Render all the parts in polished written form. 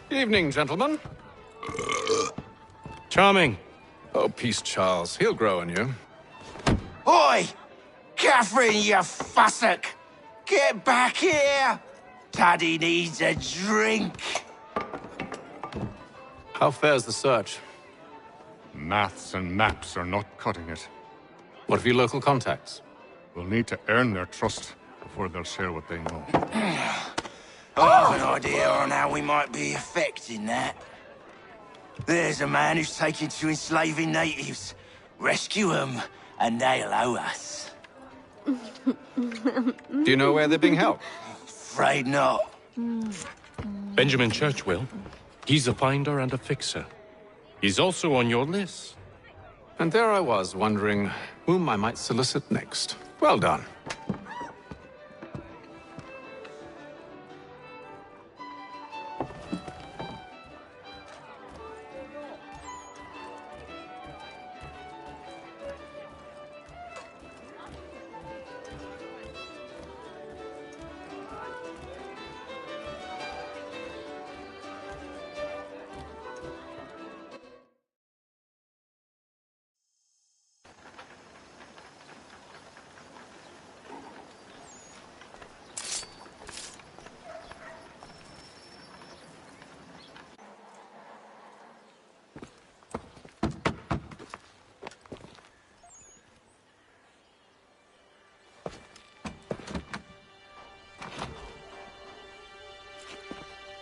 Evening, gentlemen. Charming. Oh, peace, Charles. He'll grow on you. Oi! Catherine, you fussock! Get back here! Taddy needs a drink. How fares the search? Maths and maps are not cutting it. What of your local contacts? We'll need to earn their trust before they'll share what they know. I have an idea on how we might be affecting that. There's a man who's taken to enslaving natives. Rescue them, and they'll owe us. Do you know where they're being held? Afraid not. Benjamin Church will. He's a finder and a fixer. He's also on your list. And there I was, wondering whom I might solicit next. Well done.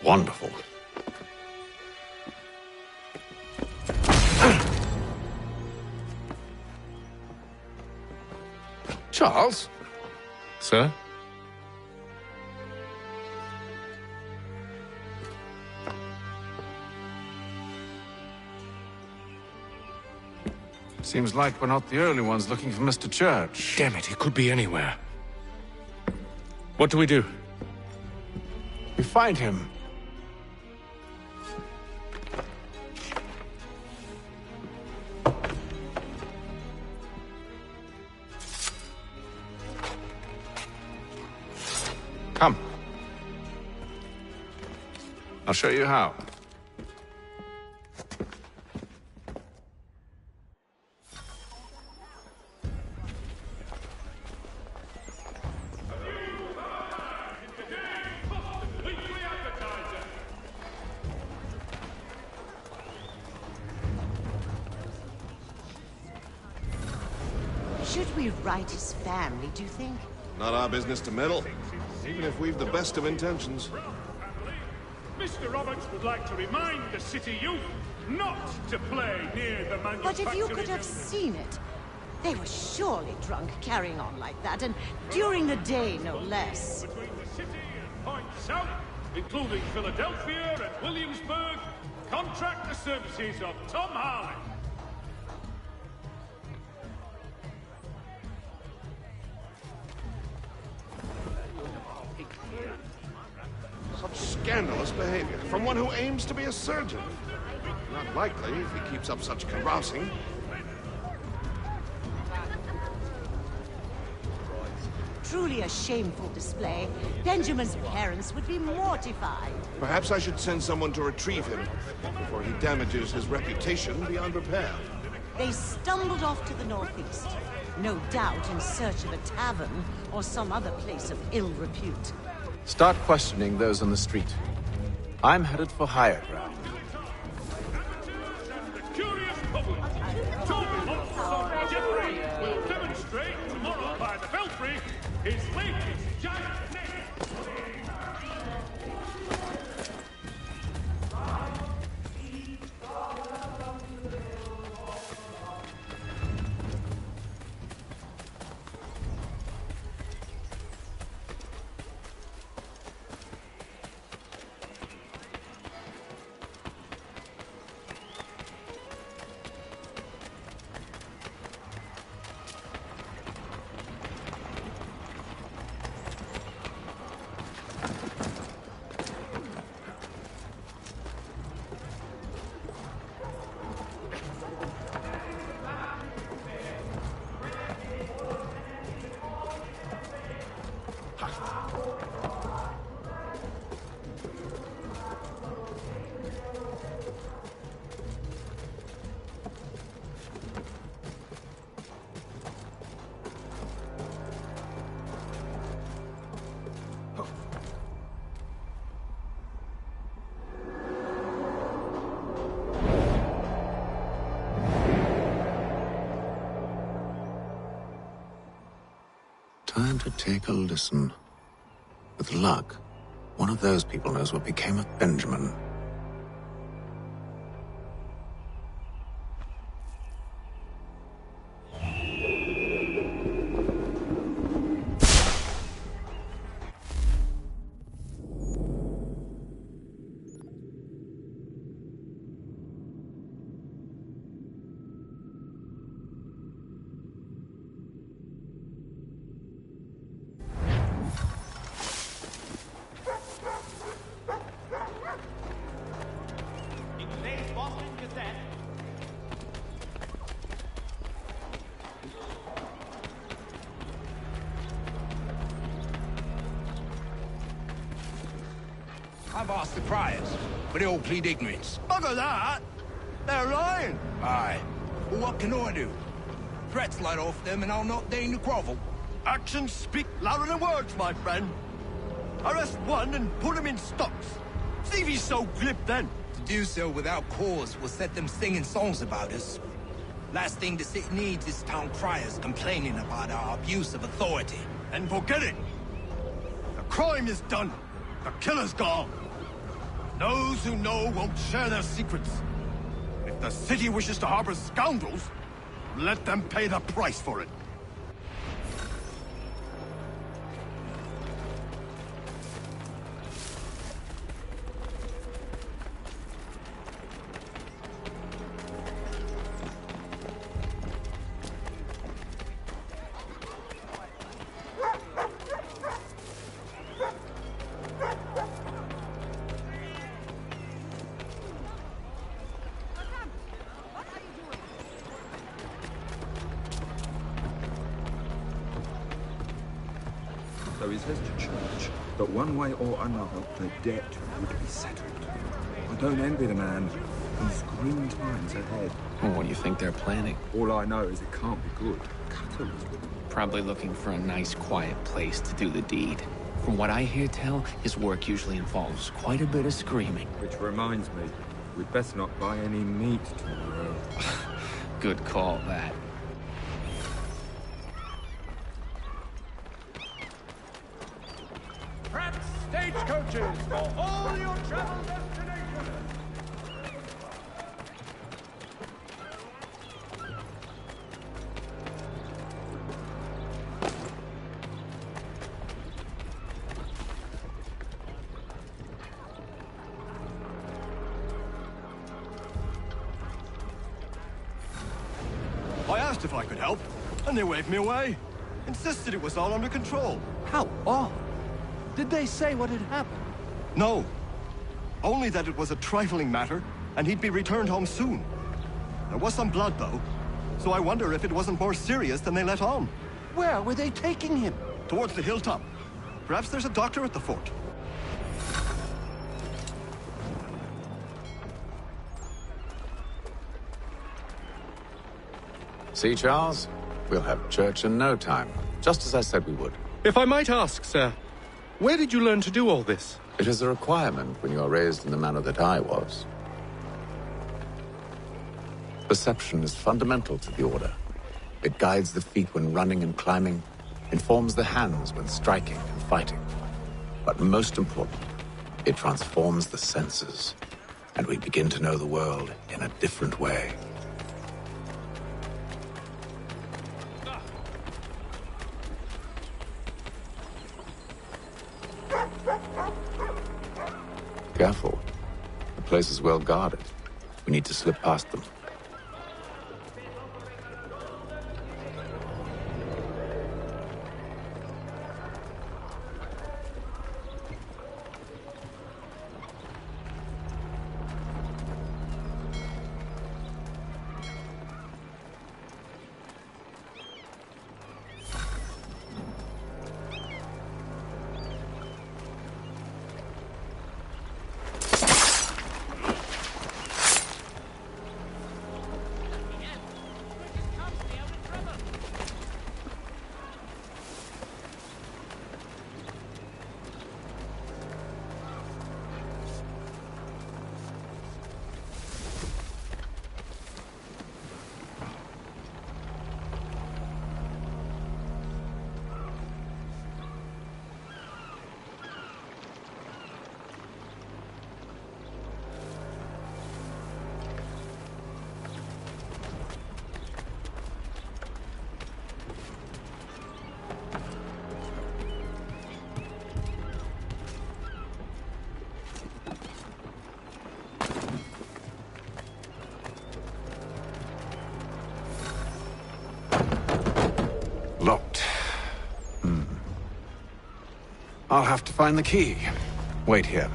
Wonderful. Charles? Sir? Seems like we're not the only ones looking for Mr. Church. Damn it, he could be anywhere. What do we do? We find him. Come. I'll show you how. Should we write his family, do you think? Not our business to meddle, even if we've the best of intentions. Mr. Roberts would like to remind the city youth not to play near the manufacturing... But if you could have seen it, they were surely drunk carrying on like that, and during the day, no less. Between the city and points south, including Philadelphia and Williamsburg, contract the services of Tom Harley. Such scandalous behavior from one who aims to be a surgeon. Not likely if he keeps up such carousing. Truly a shameful display. Benjamin's parents would be mortified. Perhaps I should send someone to retrieve him before he damages his reputation beyond repair. They stumbled off to the northeast, no doubt in search of a tavern or some other place of ill repute. Start questioning those on the street. I'm headed for higher ground. The curious public. Toby Lawson Jeffrey will demonstrate tomorrow by the Belfry his latest giant net. Time to take a listen. With luck, one of those people knows what became of Benjamin. I've asked the criers, but they all plead ignorance. Bugger that! They're lying! Aye. Well, what can I do? Threats light off them and I'll not deign to grovel. Actions speak louder than words, my friend. Arrest one and put him in stocks. See if he's so glib then. To do so without cause will set them singing songs about us. Last thing the city needs is town criers complaining about our abuse of authority. And forget it. The crime is done. The killer's gone. Those who know won't share their secrets. If the city wishes to harbor scoundrels, let them pay the price for it. So he says to church that one way or another the debt would be settled. I don't envy the man. He's grim times ahead. Well, what do you think they're planning? All I know is it can't be good. Cutter is with him. Probably looking for a nice, quiet place to do the deed. From what I hear tell, his work usually involves quite a bit of screaming. Which reminds me, we'd best not buy any meat tomorrow. Good call, that. Perhaps stagecoaches for all your travel destinations. I asked if I could help, and they waved me away. Insisted it was all under control. How odd. Did they say what had happened? No. Only that it was a trifling matter, and he'd be returned home soon. There was some blood, though, so I wonder if it wasn't more serious than they let on. Where were they taking him? Towards the hilltop. Perhaps there's a doctor at the fort. See, Charles? We'll have church in no time, just as I said we would. If I might ask, sir, where did you learn to do all this? It is a requirement when you are raised in the manner that I was. Perception is fundamental to the Order. It guides the feet when running and climbing, informs the hands when striking and fighting. But most important, it transforms the senses, and we begin to know the world in a different way. Careful. The place is well guarded. We need to slip past them. I'll have to find the key. Wait here.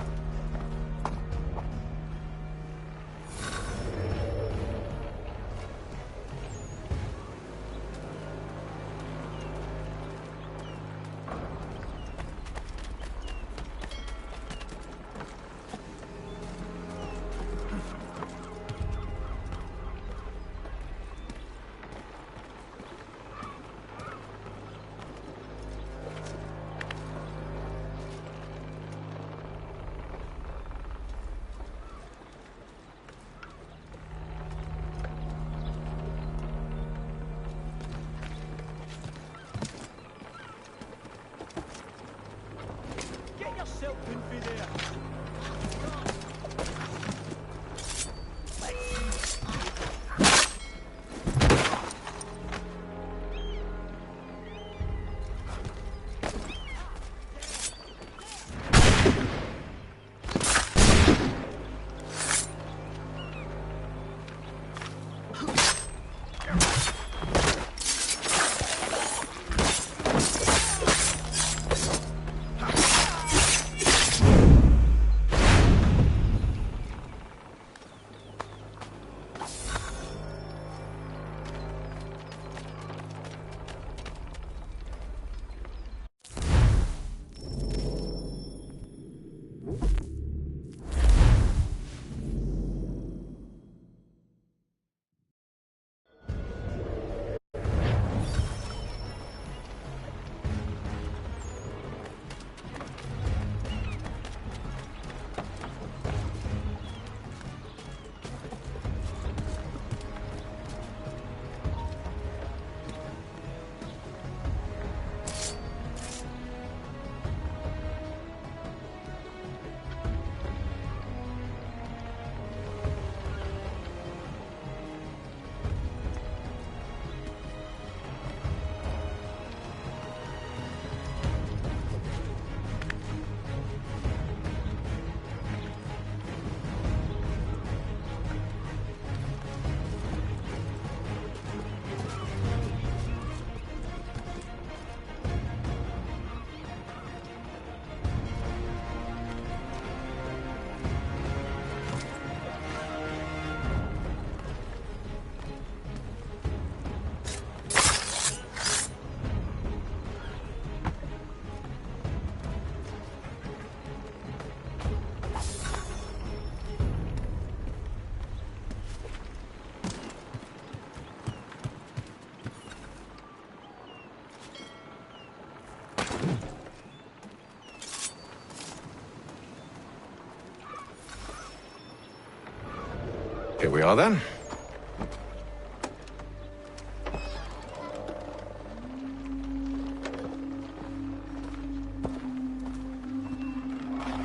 Here we are, then.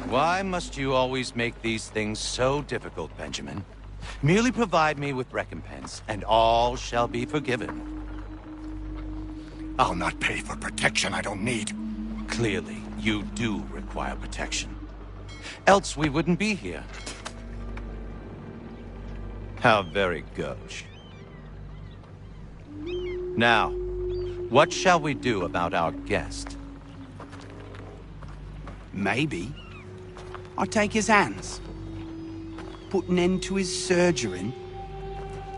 Why must you always make these things so difficult, Benjamin? Merely provide me with recompense, and all shall be forgiven. I'll not pay for protection I don't need. Clearly, you do require protection. Else we wouldn't be here. How very gauche. Now, what shall we do about our guest? Maybe I'll take his hands. Put an end to his surgering.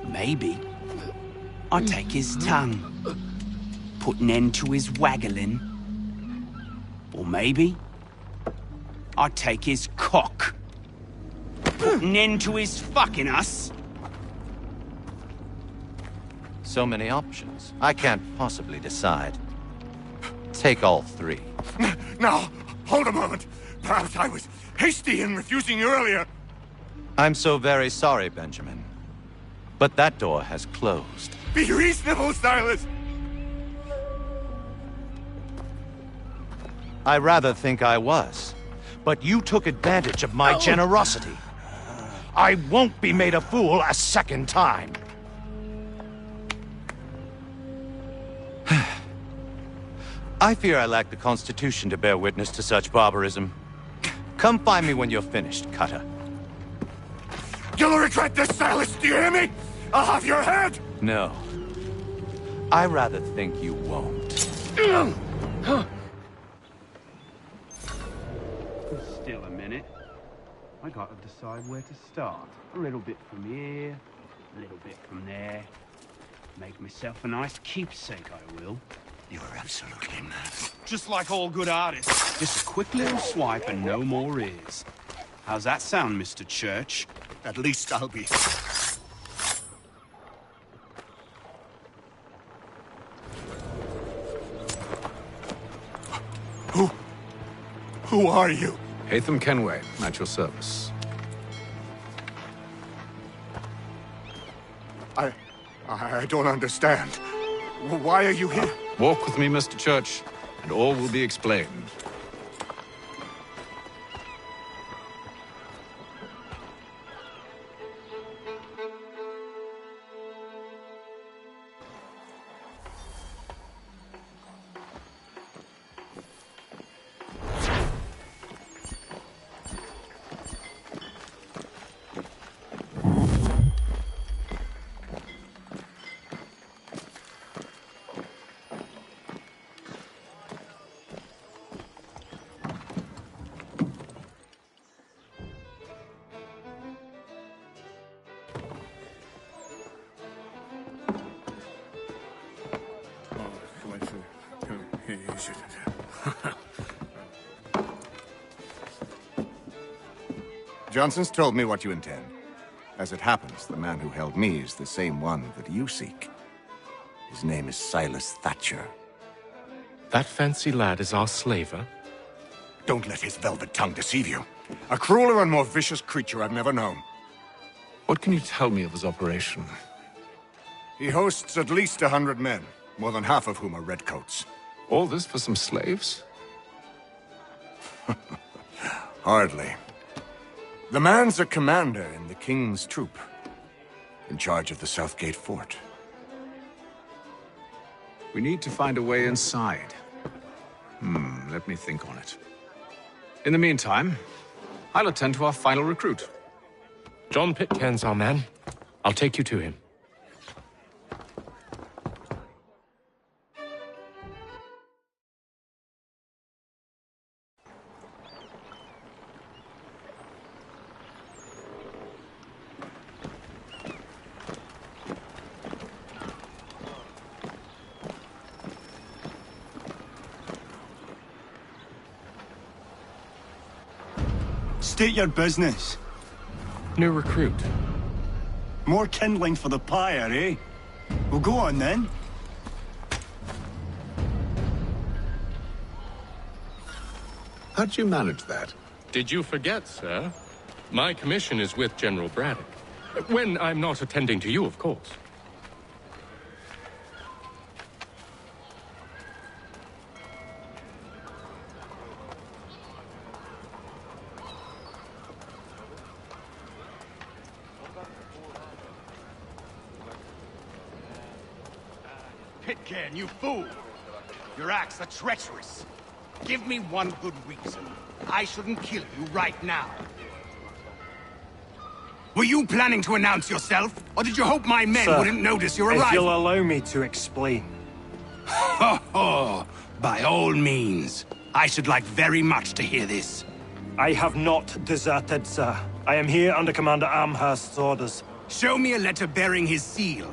Maybe I'll take his tongue. Put an end to his waggling. Or maybe I'll take his cock. Put an end to his fucking us. So many options. I can't possibly decide. Take all three. Now, hold a moment. Perhaps I was hasty in refusing you earlier. I'm so very sorry, Benjamin. But that door has closed. Be reasonable, Silas! I rather think I was. But you took advantage of my generosity. I won't be made a fool a second time. I fear I lack the constitution to bear witness to such barbarism. Come find me when you're finished, Cutter. You'll regret this, Silas, do you hear me? I'll have your head! No. I rather think you won't. Still a minute. I gotta decide where to start. A little bit from here, a little bit from there. Make myself a nice keepsake, I will. You're absolutely mad. Just like all good artists. Just a quick little swipe and no more is. How's that sound, Mr. Church? At least I'll be... Who are you? Hatham Kenway, at your service. I don't understand. Why are you here? Walk with me, Mr. Church, and all will be explained. Johnson's told me what you intend. As it happens, the man who held me is the same one that you seek. His name is Silas Thatcher. That fancy lad is our slaver? Don't let his velvet tongue deceive you. A crueler and more vicious creature I've never known. What can you tell me of his operation? He hosts at least 100 men, more than half of whom are redcoats. All this for some slaves? Hardly. The man's a commander in the King's troop, in charge of the Southgate Fort. We need to find a way inside. Let me think on it. In the meantime, I'll attend to our final recruit. John Pitcairn's our man. I'll take you to him. State your business. New recruit. More kindling for the pyre, eh? Well, go on then. How'd you manage that? Did you forget, sir? My commission is with General Braddock. When I'm not attending to you, of course. Pitcairn, you fool! Your acts are treacherous. Give me one good reason. I shouldn't kill you right now. Were you planning to announce yourself? Or did you hope my men Sir, wouldn't notice your arrival? If you'll allow me to explain. Ho ho! By all means. I should like very much to hear this. I have not deserted, sir. I am here under Commander Amherst's orders. Show me a letter bearing his seal,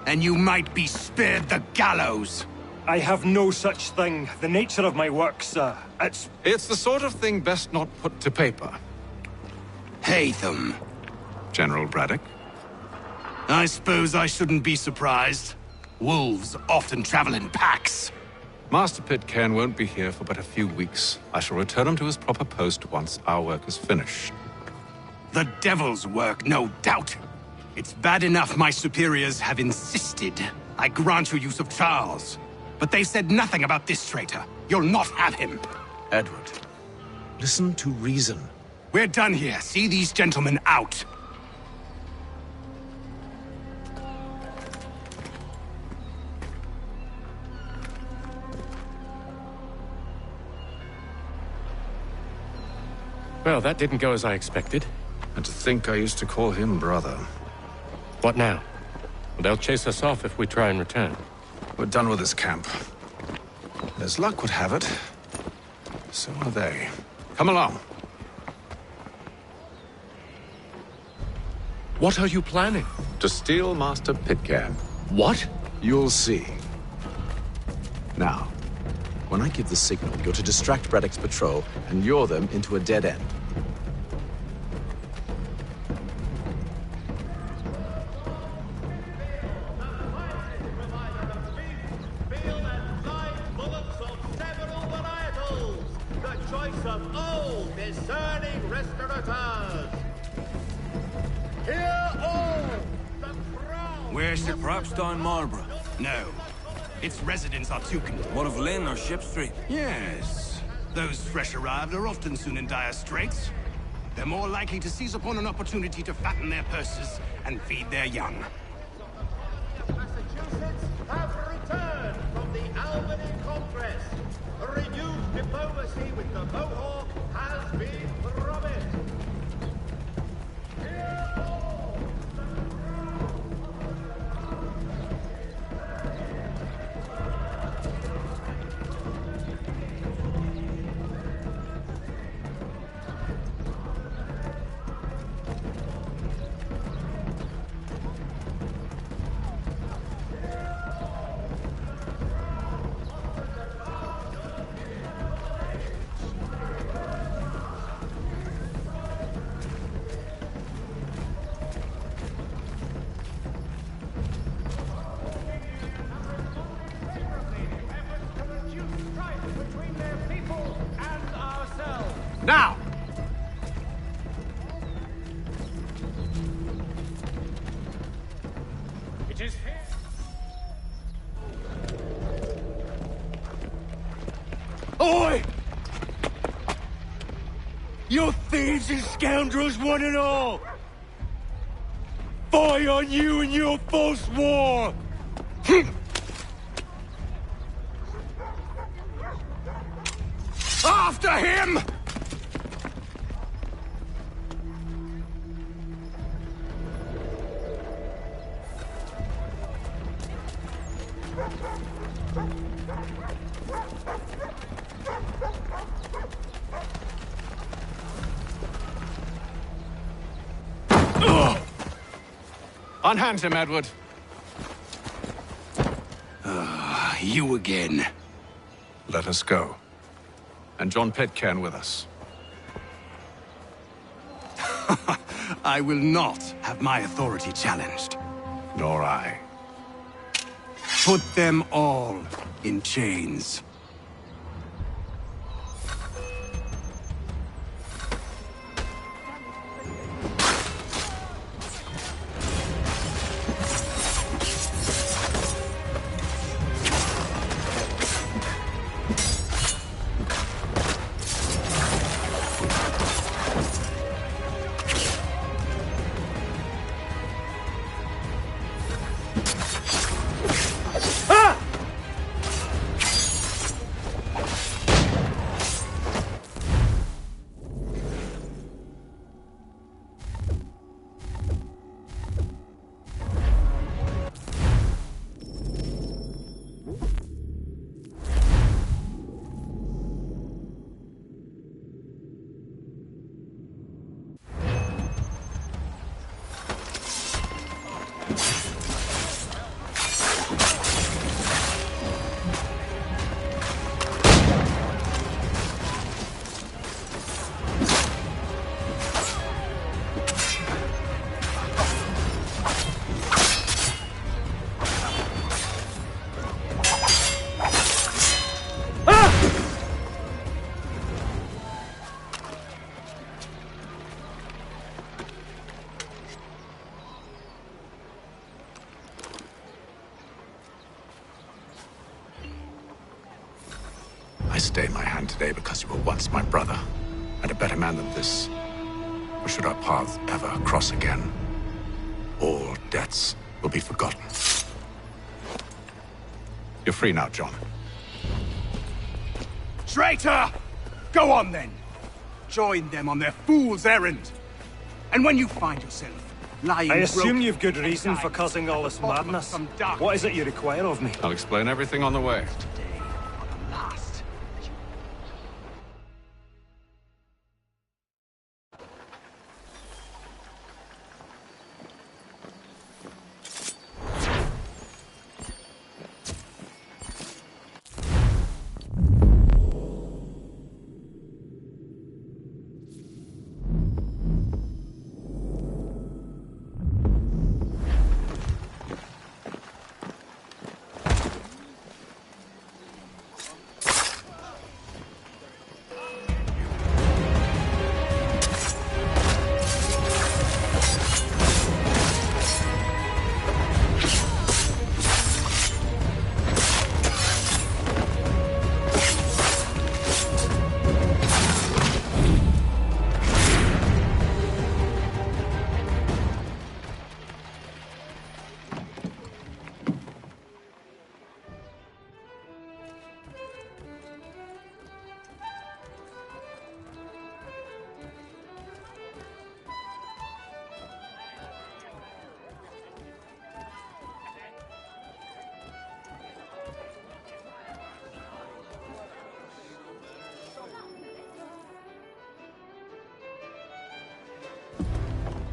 and you might be spared the gallows. I have no such thing. The nature of my work, sir, It's the sort of thing best not put to paper. Hatham. General Braddock? I suppose I shouldn't be surprised. Wolves often travel in packs. Master Pitcairn won't be here for but a few weeks. I shall return him to his proper post once our work is finished. The devil's work, no doubt. It's bad enough my superiors have insisted I grant you use of Charles. But they said nothing about this traitor. You'll not have him. Edward, listen to reason. We're done here. See these gentlemen out. Well, that didn't go as I expected. And to think I used to call him brother. What now? Well, they'll chase us off if we try and return. We're done with this camp. As luck would have it, so are they. Come along. What are you planning? To steal Master Pitcairn. What? You'll see. Now, when I give the signal, you're to distract Braddock's patrol and lure them into a dead end. Where's the Propstein Marlborough? No. Its residents are too What of Lynn or Ship Street? Yes. Those fresh arrived are often soon in dire straits. They're more likely to seize upon an opportunity to fatten their purses and feed their young. Massachusetts have returned from the Albany Congress. A renewed diplomacy with the Mohawk has been promised. Now! It is here. Oi! You thieves and scoundrels, one and all! Fie on you and your false war! After him! Unhand him, Edward. You again. Let us go. And John Pitcairn with us. I will not have my authority challenged. Nor I. Put them all in chains. I stay my hand today because you were once my brother, and a better man than this. Or should our paths ever cross again, all debts will be forgotten. You're free now, John. Traitor! Go on then. Join them on their fool's errand. And when you find yourself lying I assume broken you've good reason for causing all this madness. What is it you require of me? I'll explain everything on the way.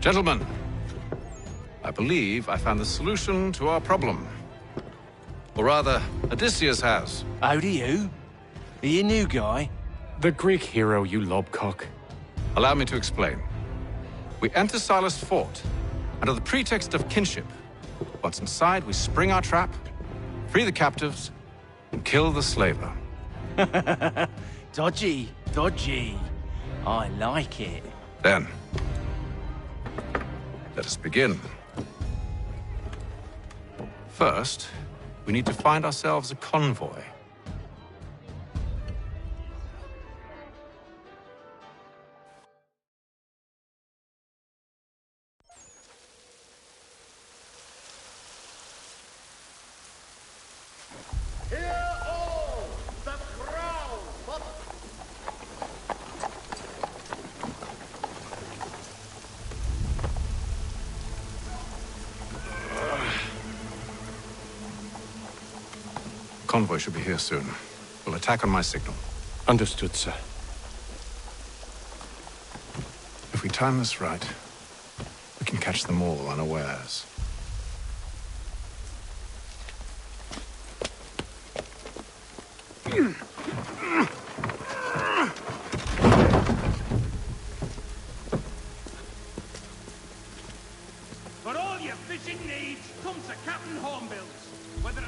Gentlemen, I believe I found the solution to our problem. Or rather, Odysseus has. How do you? Are you a new guy? The Greek hero, you lobcock. Allow me to explain. We enter Silas' fort, under the pretext of kinship. Once inside, we spring our trap, free the captives, and kill the slaver. Dodgy, dodgy. I like it. Then, let us begin. First, we need to find ourselves a convoy. Convoy should be here soon. We'll attack on my signal. Understood, sir. If we time this right, we can catch them all unawares. For all your fishing needs, come to Captain Hornbill's. Whether it...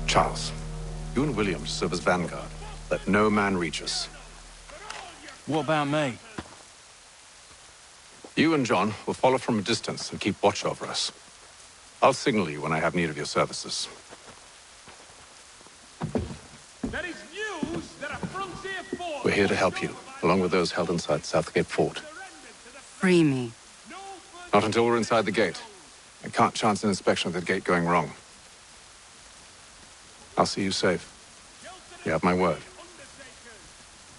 Charles, you and William serve as vanguard. Let no man reach us. What about me? You and John will follow from a distance and keep watch over us. I'll signal you when I have need of your services. There is news that a frontier force... We're here to help you, along with those held inside Southgate Fort. Free me. Not until we're inside the gate. I can't chance an inspection of the gate going wrong. I'll see you safe. You have my word.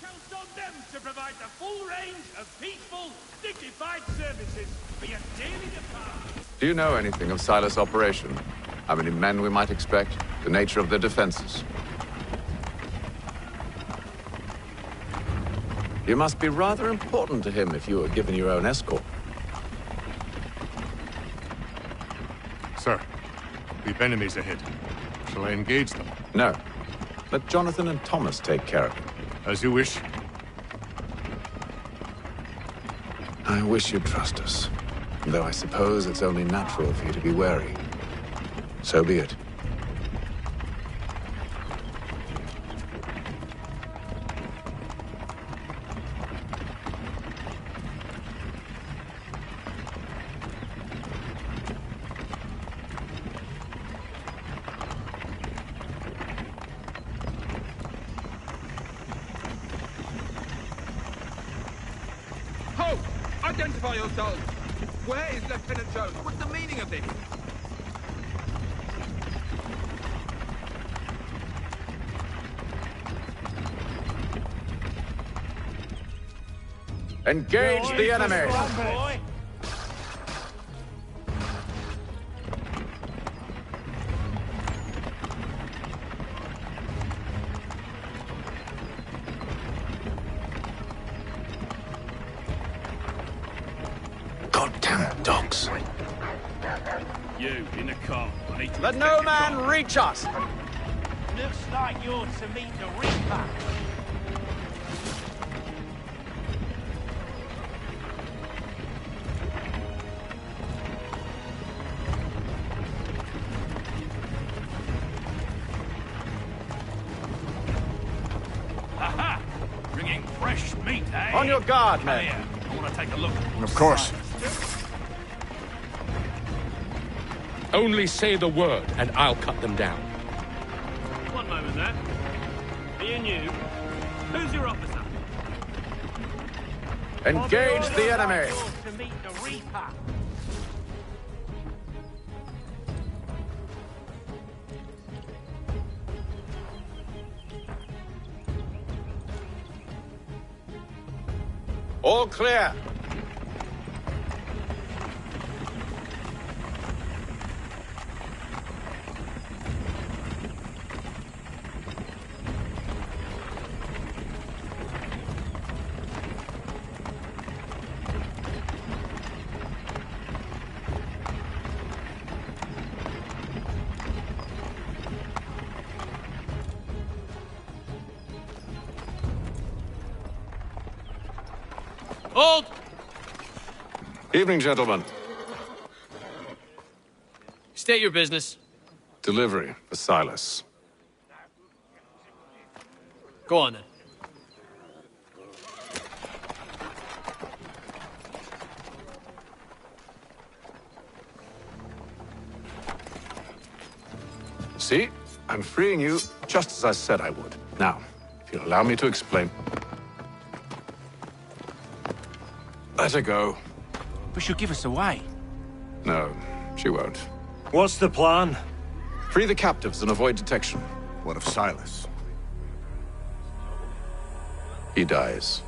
Count on them to provide the full range of peaceful, dignified services for your daily department. Do you know anything of Silas' operation? How many men we might expect? The nature of their defenses? You must be rather important to him if you were given your own escort. Sir, we've enemies ahead. Shall I engage them? No. Let Jonathan and Thomas take care of it. As you wish. I wish you'd trust us. Though I suppose it's only natural for you to be wary. So be it. Ho! Identify yourselves! Where is Lieutenant Jones? What's the meaning of this? Engage the enemy! Goddamn dogs. You, in the car. I need to Let no man reach us! Looks like you're to meet the Reaper. On your guard, men. I want to take a look. Of course. Only say the word, and I'll cut them down. One moment there. Me and you. Who's your officer? Engage the enemy. To meet the Reaper. All clear. Hold! Evening, gentlemen. State your business. Delivery for Silas. Go on, then. See? I'm freeing you just as I said I would. Now, if you'll allow me to explain... Let her go. But she'll give us away. No, she won't. What's the plan? Free the captives and avoid detection. What of Silas? He dies.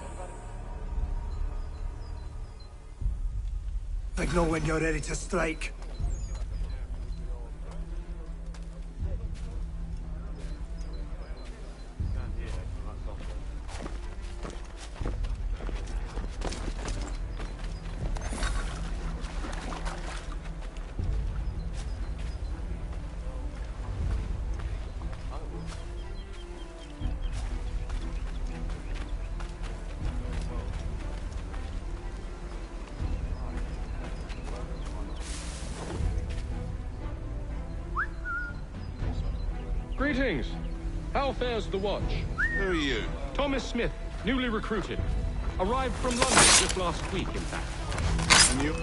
I know when you're ready to strike. Greetings. How fares the watch? Who are you? Thomas Smith, newly recruited. Arrived from London just last week, in fact. And you?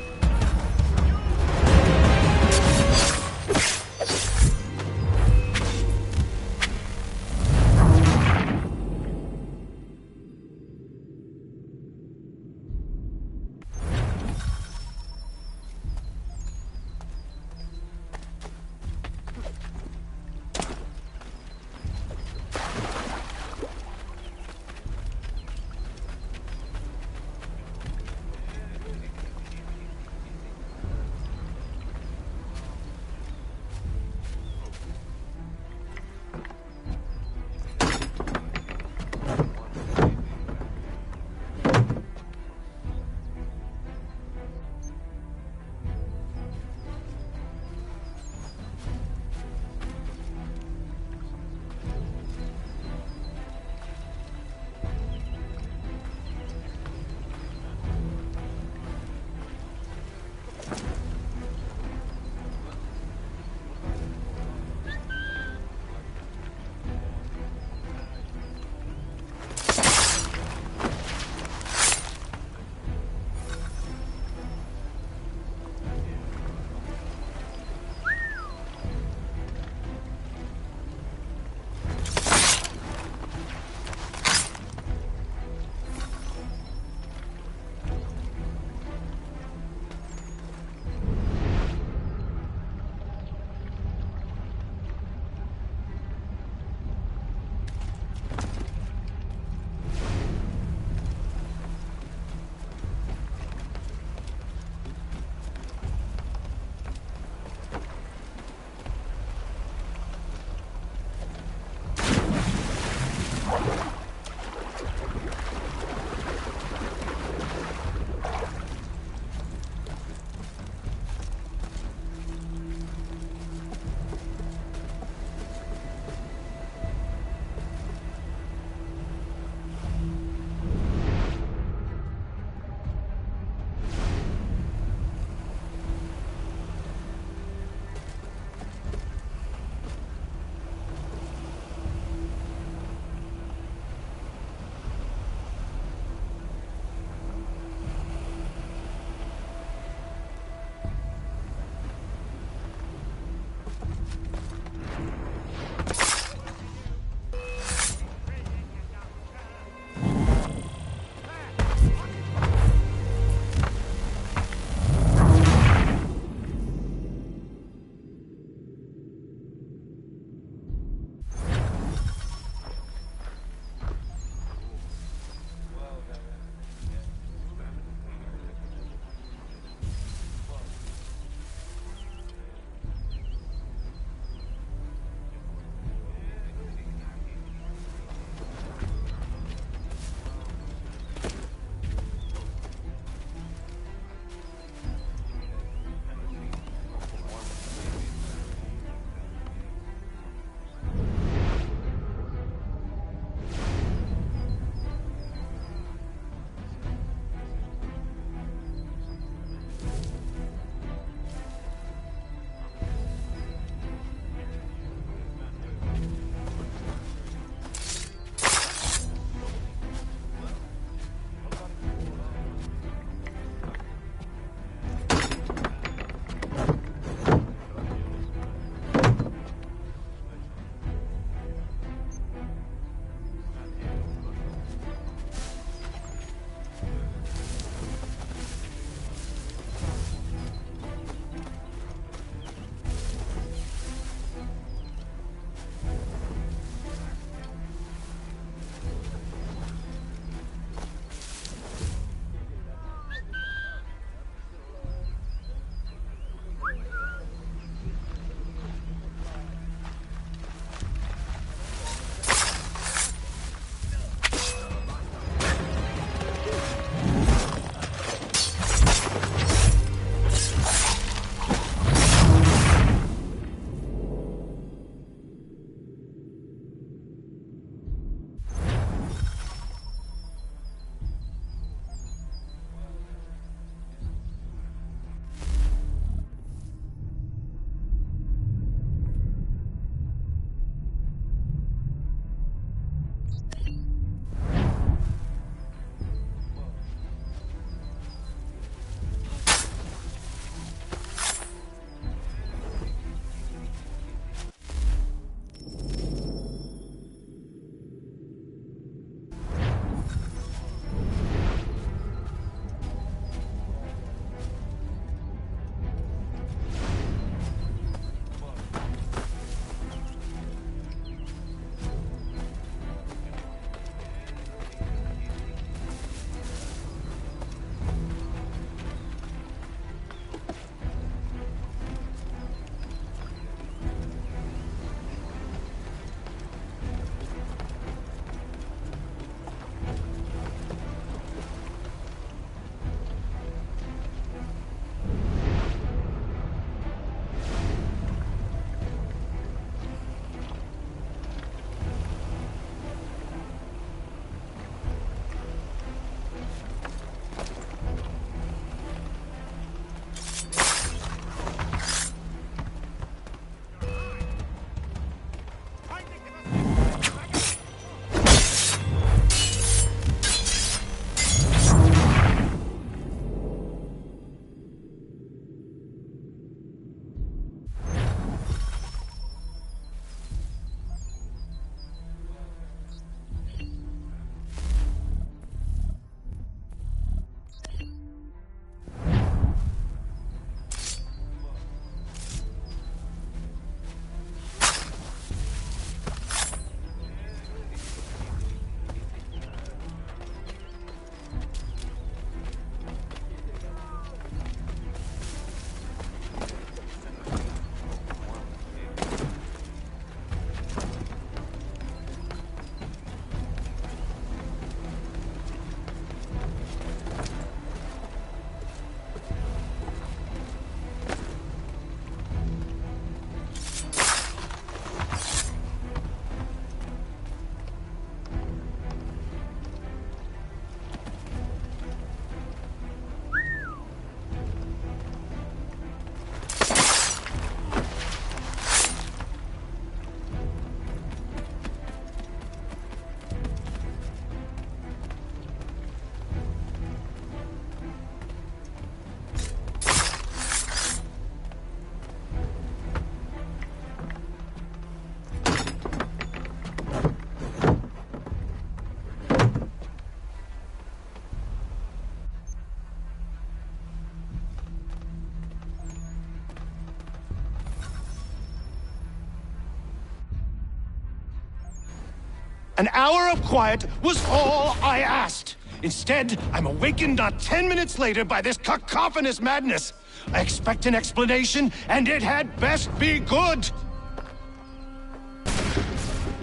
An hour of quiet was all I asked. Instead, I'm awakened not 10 minutes later by this cacophonous madness. I expect an explanation, and it had best be good.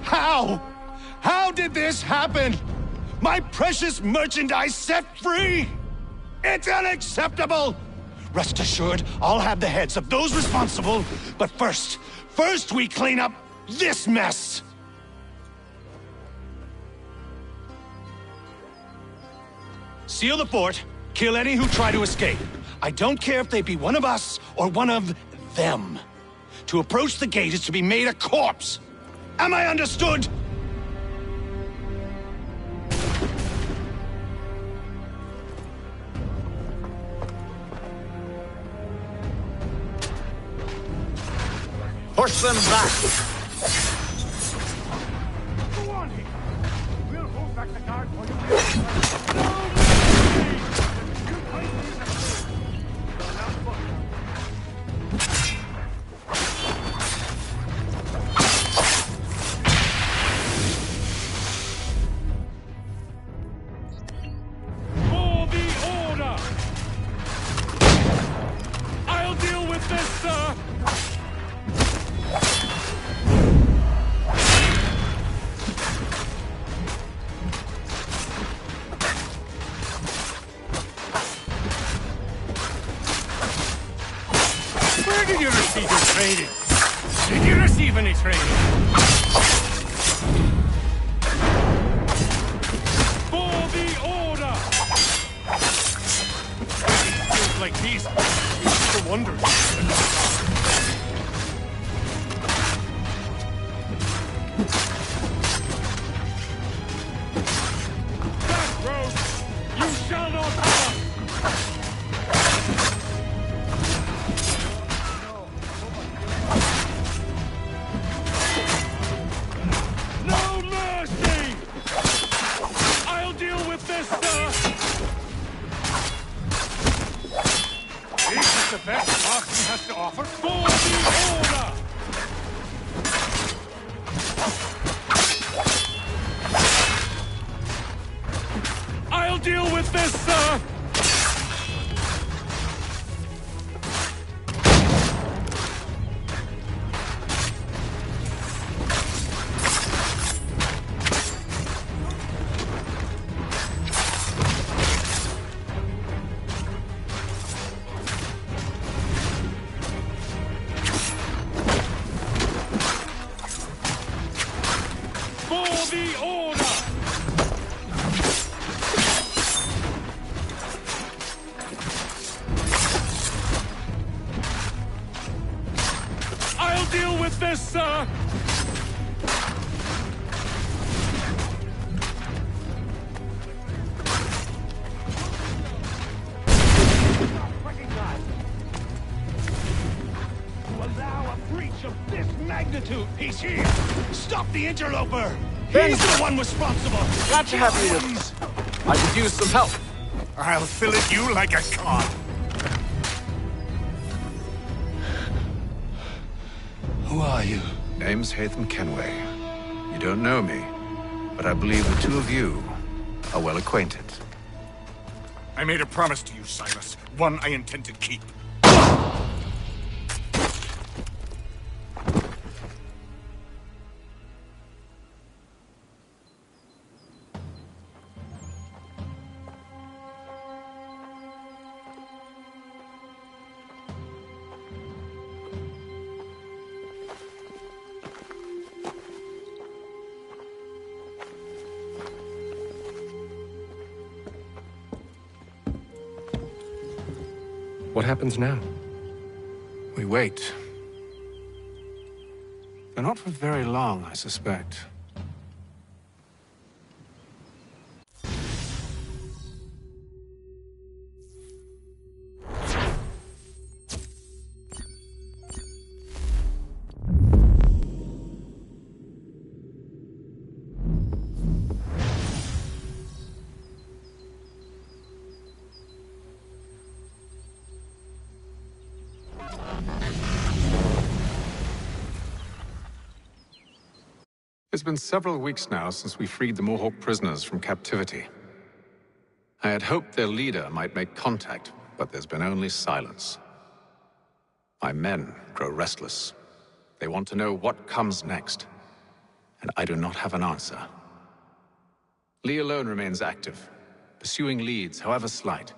How? How did this happen? My precious merchandise set free? It's unacceptable! Rest assured, I'll have the heads of those responsible. But first we clean up this mess! Seal the fort, kill any who try to escape. I don't care if they be one of us or one of them. To approach the gate is to be made a corpse. Am I understood? Push them back! Go on here! We'll hold back the guard for you. For the order! I'll deal with this, sir! Where did you receive your training? Did you receive any training? For the order! Things like these, you used to wonder. That road, you shall not pass! No mercy! I'll deal with this, sir! This is the best Martin has to offer for the order! I'll deal with this, sir! For the order! I'll deal with this, sir! To allow a breach of this magnitude, he's here! Stop the interloper! Ben. He's the one responsible! Glad to have you with us. I could use some help. I'll fillet you like a cod. Who are you? Name's Hatham Kenway. You don't know me, but I believe the two of you are well acquainted. I made a promise to you, Silas. One I intend to keep. What happens now? We wait. But not for very long, I suspect. It's been several weeks now since we freed the Mohawk prisoners from captivity. I had hoped their leader might make contact, but there's been only silence. My men grow restless. They want to know what comes next, and I do not have an answer. Lee alone remains active, pursuing leads, however slight.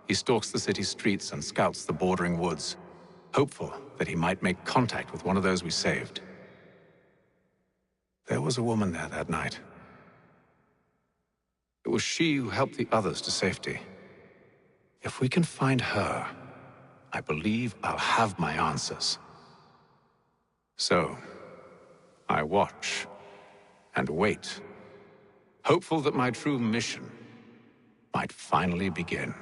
He stalks the city streets and scouts the bordering woods, hopeful that he might make contact with one of those we saved. There was a woman there that night. It was she who helped the others to safety. If we can find her, I believe I'll have my answers. So, I watch and wait, hopeful that my true mission might finally begin.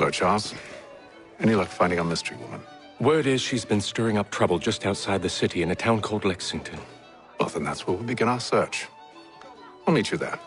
Hello, Charles. Any luck finding our mystery woman? Word is she's been stirring up trouble just outside the city in a town called Lexington. Well, then that's where we'll begin our search. I'll meet you there.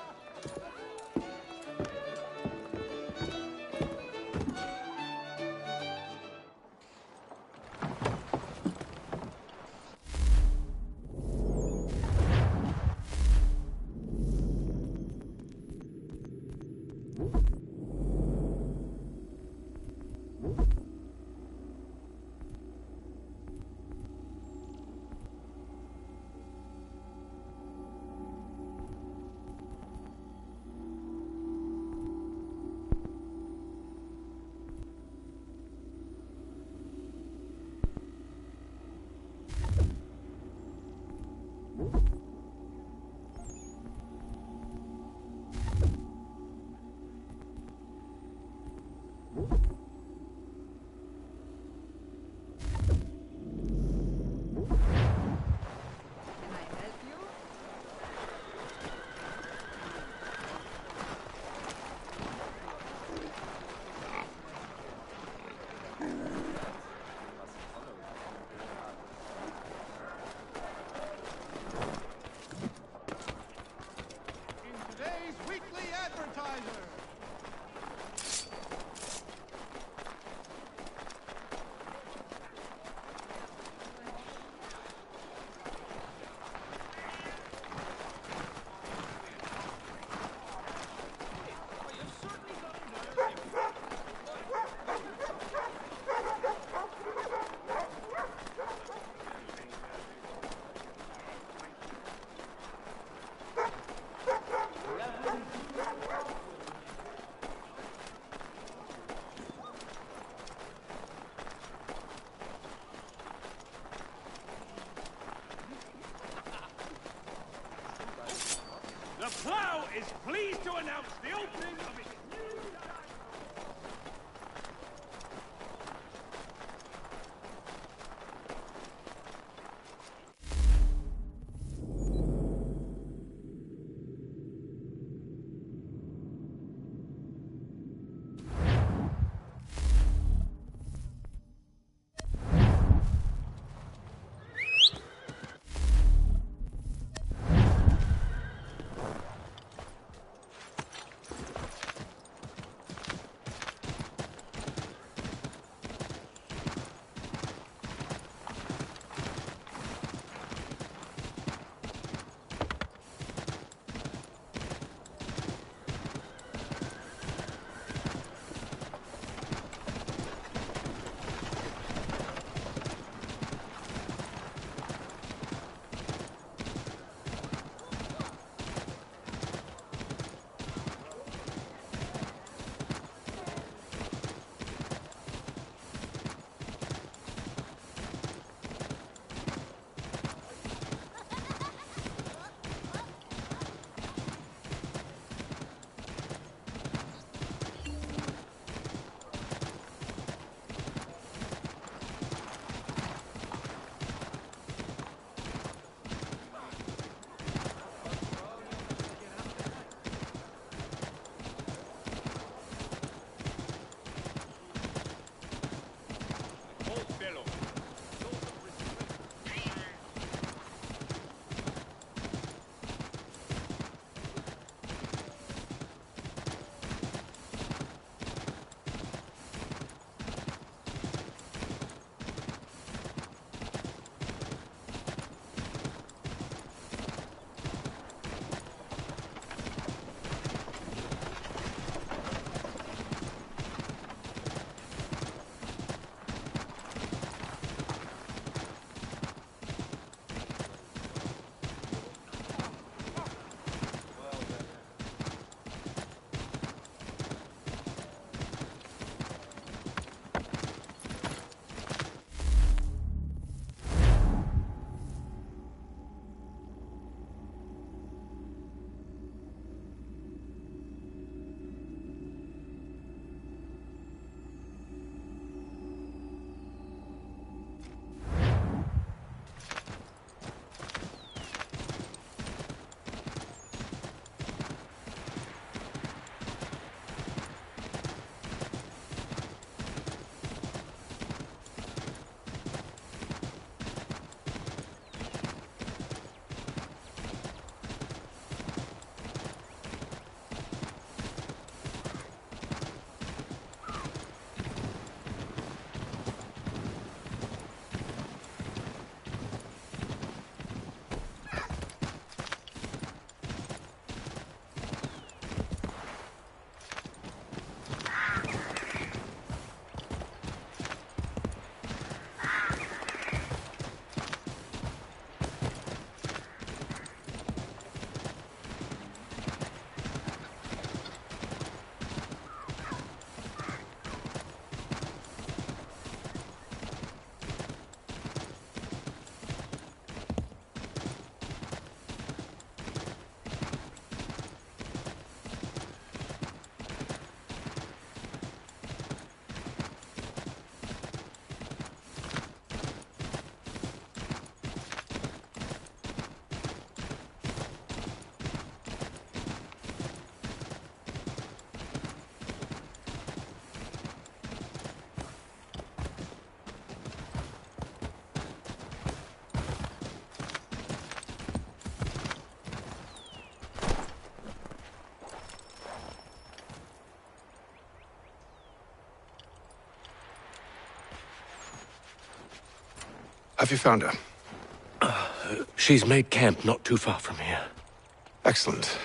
The Plough is pleased to announce the opening of its new... Have you found her? She's made camp not too far from here. Excellent.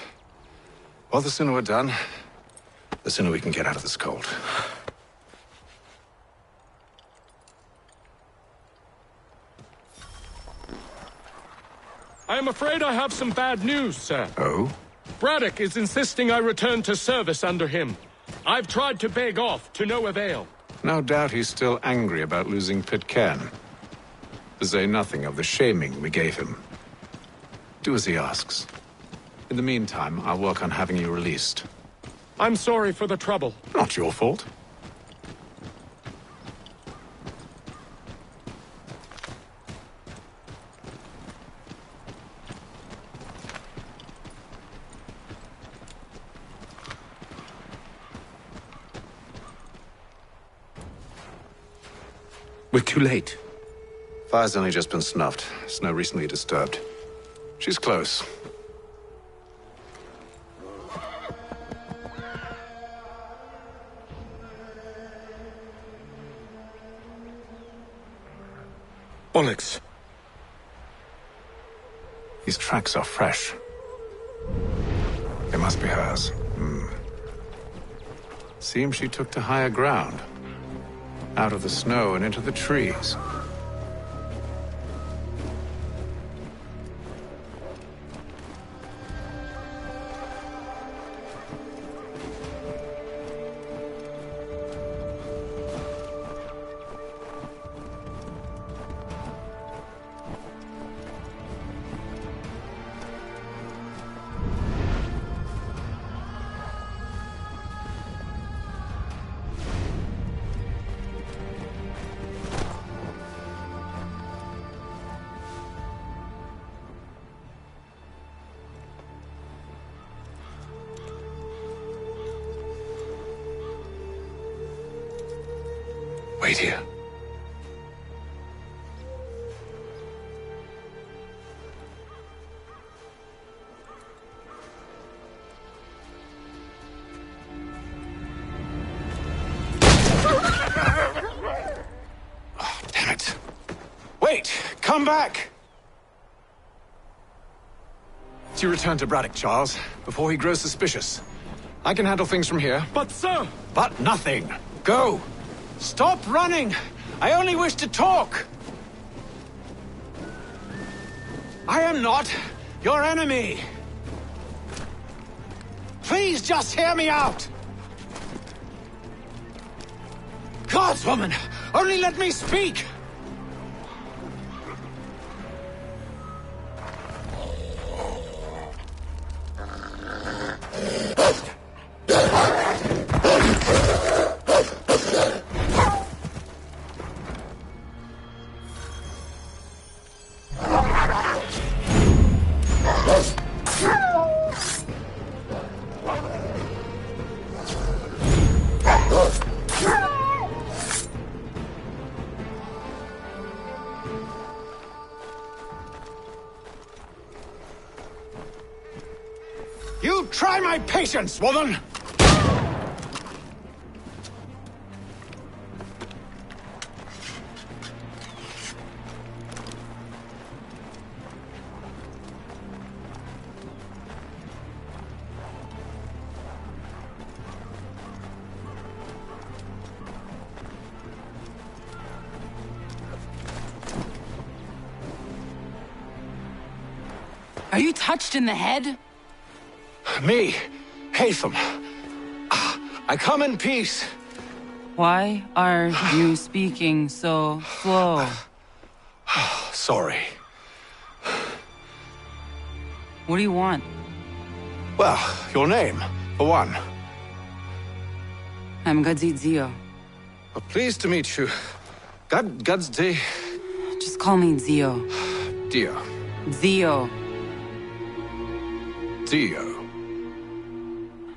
Well, the sooner we're done, the sooner we can get out of this cold. I am afraid I have some bad news, sir. Oh? Braddock is insisting I return to service under him. I've tried to beg off, to no avail. No doubt he's still angry about losing Pitcairn. To say nothing of the shaming we gave him. Do as he asks. In the meantime, I'll work on having you released. I'm sorry for the trouble. Not your fault. We're too late. Fire's only just been snuffed. Snow recently disturbed. She's close. Bollocks. These tracks are fresh. They must be hers. Seems she took to higher ground. Out of the snow and into the trees. Wait here. Oh, damn it. Wait! Come back! You return to Braddock, Charles, before he grows suspicious. I can handle things from here. But, sir! But nothing! Go! Stop running! I only wish to talk! I am not your enemy! Please just hear me out! Gods, woman! Only let me speak! You try my patience, woman! Are you touched in the head? Me, Hatham. I come in peace. Why are you speaking so slow? Sorry. What do you want? Well, your name, for one. I'm Gadzit Zio. Well, pleased to meet you. God's day. Just call me Zio. Dio. Zio. Dio.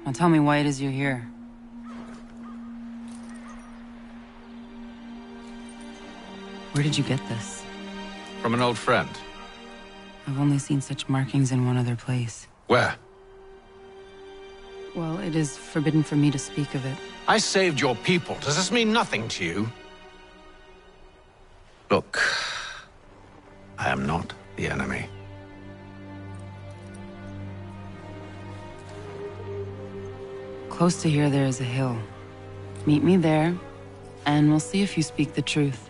Now tell me why it is you're here. Where did you get this? From an old friend. I've only seen such markings in one other place. Where? Well, it is forbidden for me to speak of it. I saved your people. Does this mean nothing to you? Look, not the enemy. Close to here, there is a hill. Meet me there, and we'll see if you speak the truth.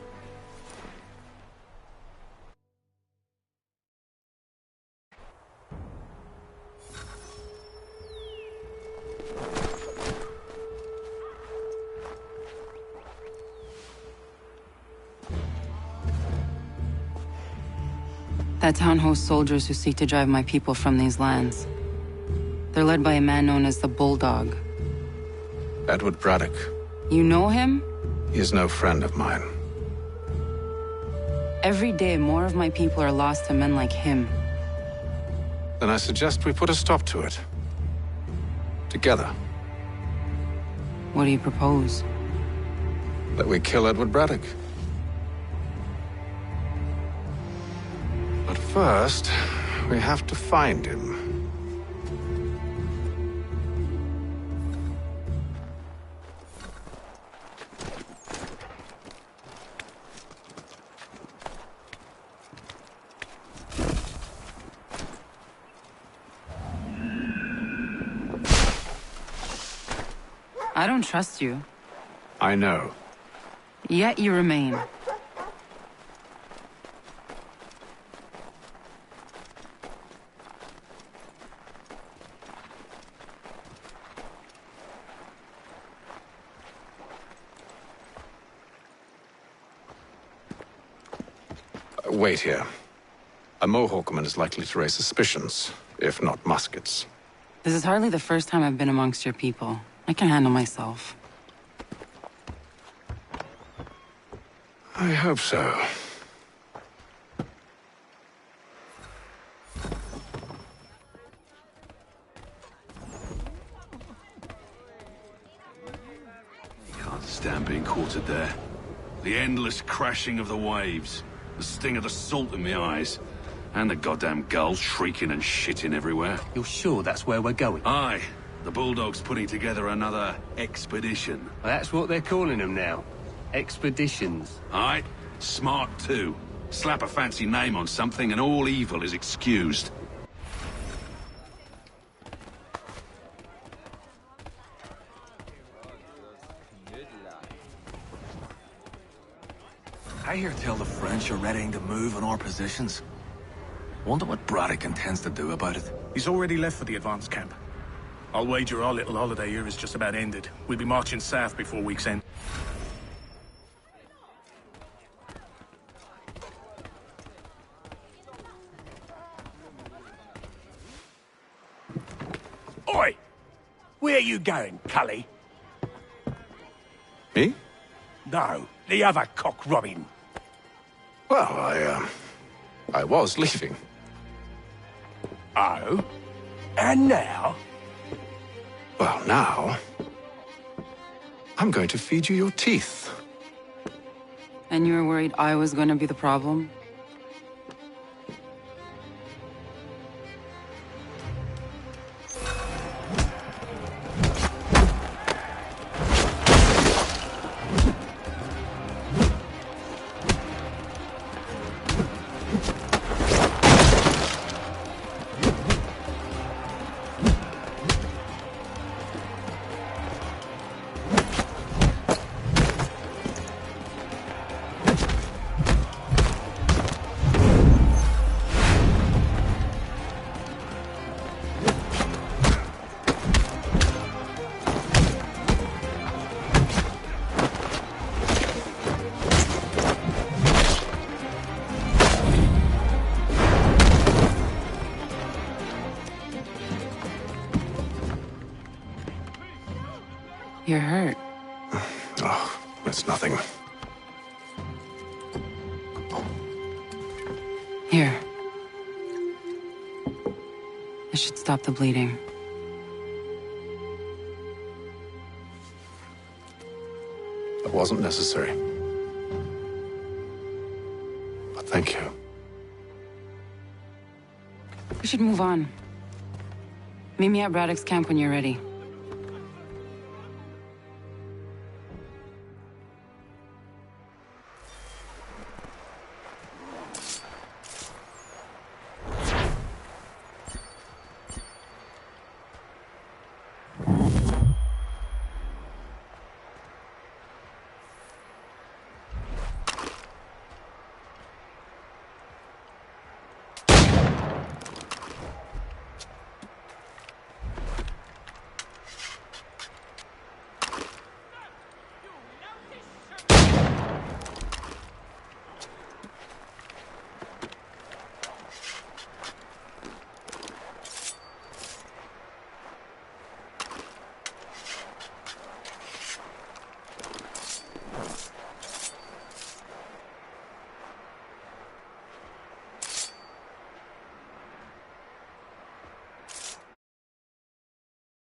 That town hosts soldiers who seek to drive my people from these lands. They're led by a man known as the Bulldog. Edward Braddock. You know him? He is no friend of mine. Every day, more of my people are lost to men like him. Then I suggest we put a stop to it. Together. What do you propose? That we kill Edward Braddock. But first, we have to find him. I don't trust you. I know. Yet you remain. Wait here. A Mohawkman is likely to raise suspicions, if not muskets. This is hardly the first time I've been amongst your people. I can handle myself. I hope so. Can't stand being quartered there. The endless crashing of the waves, the sting of the salt in my eyes, and the goddamn gulls shrieking and shitting everywhere. You're sure that's where we're going? Aye. The Bulldog's putting together another expedition. Well, that's what they're calling them now. Expeditions. Aye. Smart too. Slap a fancy name on something and all evil is excused. I hear tell the French are readying to move on our positions. Wonder what Braddock intends to do about it. He's already left for the advance camp. I'll wager our little holiday here is just about ended. We'll be marching south before week's end. Oi! Where you going, Cully? Me? No, the other cock Robin. Well, I was leaving. Oh? And now? Well, now... I'm going to feed you your teeth. And you were worried I was going to be the problem? You're hurt. Oh, it's nothing. Here. This should stop the bleeding. It wasn't necessary. But thank you. We should move on. Meet me at Braddock's camp when you're ready.